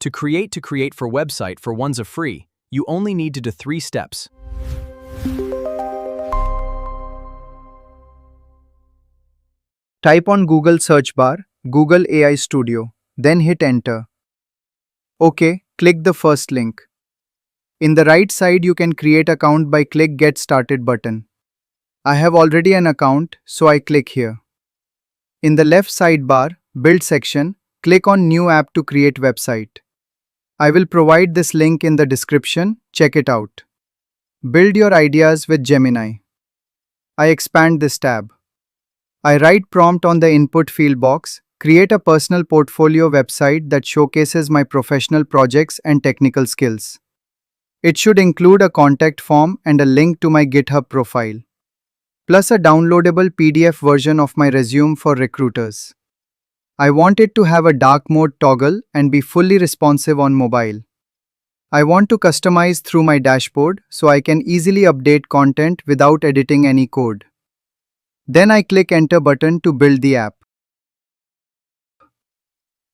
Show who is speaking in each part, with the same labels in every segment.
Speaker 1: To create for website for one's a free, you only need to do 3 steps.
Speaker 2: Type on Google search bar, Google AI Studio, then hit enter. OK, click the first link. In the right side you can create account by click Get Started button. I have already an account, so I click here. In the left sidebar, Build section, click on New App to create website. I will provide this link in the description, check it out. Build your ideas with Gemini. I expand this tab. I write prompt on the input field box, create a personal portfolio website that showcases my professional projects and technical skills. It should include a contact form and a link to my GitHub profile, plus a downloadable PDF version of my resume for recruiters. I want it to have a dark mode toggle and be fully responsive on mobile. I want to customize through my dashboard so I can easily update content without editing any code. Then I click Enter button to build the app.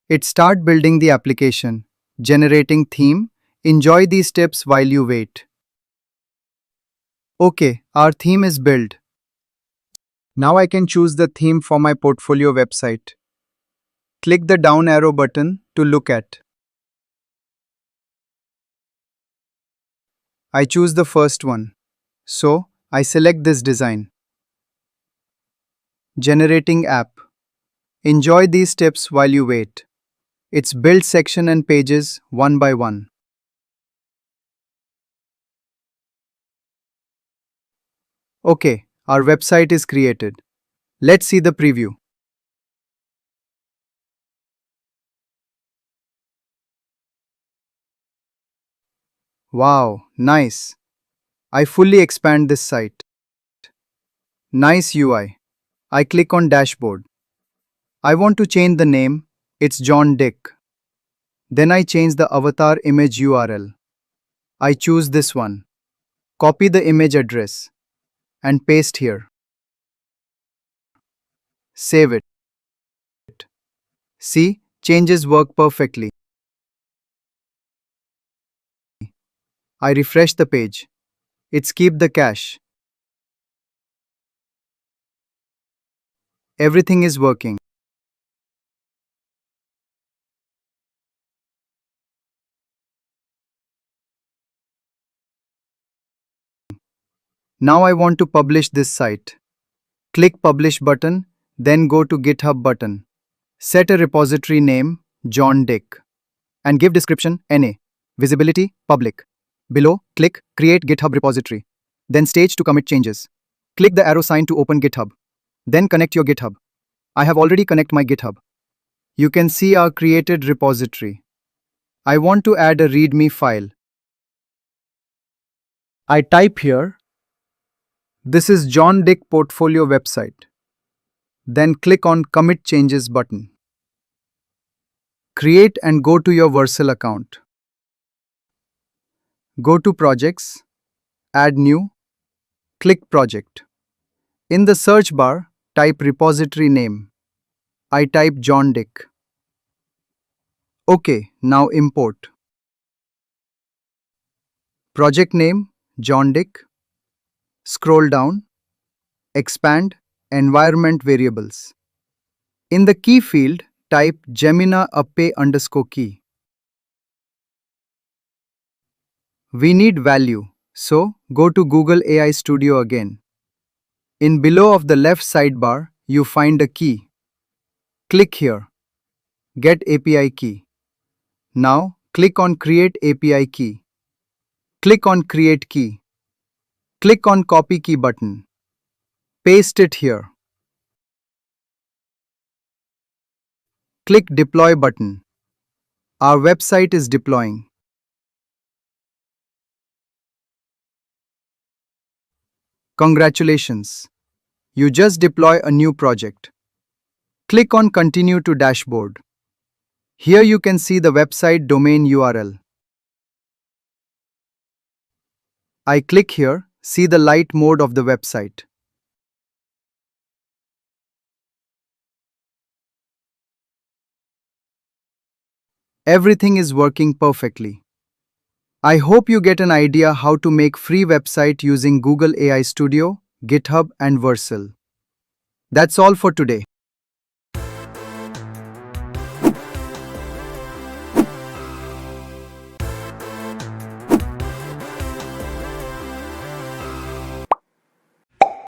Speaker 2: It starts building the application, generating theme. Enjoy these tips while you wait. Okay, our theme is built. Now I can choose the theme for my portfolio website. Click the down arrow button to look at. I choose the first one. So, I select this design. Generating app. Enjoy these tips while you wait. It's build section and pages one by one. Okay, our website is created. Let's see the preview. Wow, nice. I fully expand this site. Nice UI. I click on dashboard. I want to change the name, it's John Dick. Then I change the avatar image URL. I choose this one. Copy the image address and paste here. Save it. See, changes work perfectly. I refresh the page. It's keep the cache. Everything is working. Now I want to publish this site. Click Publish button, then go to GitHub button. Set a repository name, John Dick. And give description, NA. Visibility, public. Below, click Create GitHub repository. Then stage to commit changes. Click the arrow sign to open GitHub. Then connect your GitHub. I have already connected my GitHub. You can see our created repository. I want to add a README file. I type here, this is John Dick portfolio website. Then click on Commit Changes button. Create and go to your Vercel account. Go to Projects, Add New, click Project. In the search bar, type repository name. I type John Dick. OK, now import. Project name, John Dick. Scroll down. Expand Environment Variables. In the key field, type Gemini _key. We need value, so go to Google AI Studio again. In below of the left sidebar, you find a key. Click here. Get API key. Now, click on Create API key. Click on Create key. Click on Copy key button. Paste it here. Click Deploy button. Our website is deploying. Congratulations! You just deploy a new project. Click on Continue to Dashboard. Here you can see the website domain URL. I click here, see the light mode of the website. Everything is working perfectly. I hope you get an idea how to make free website using Google AI Studio, GitHub and Vercel. That's all for today.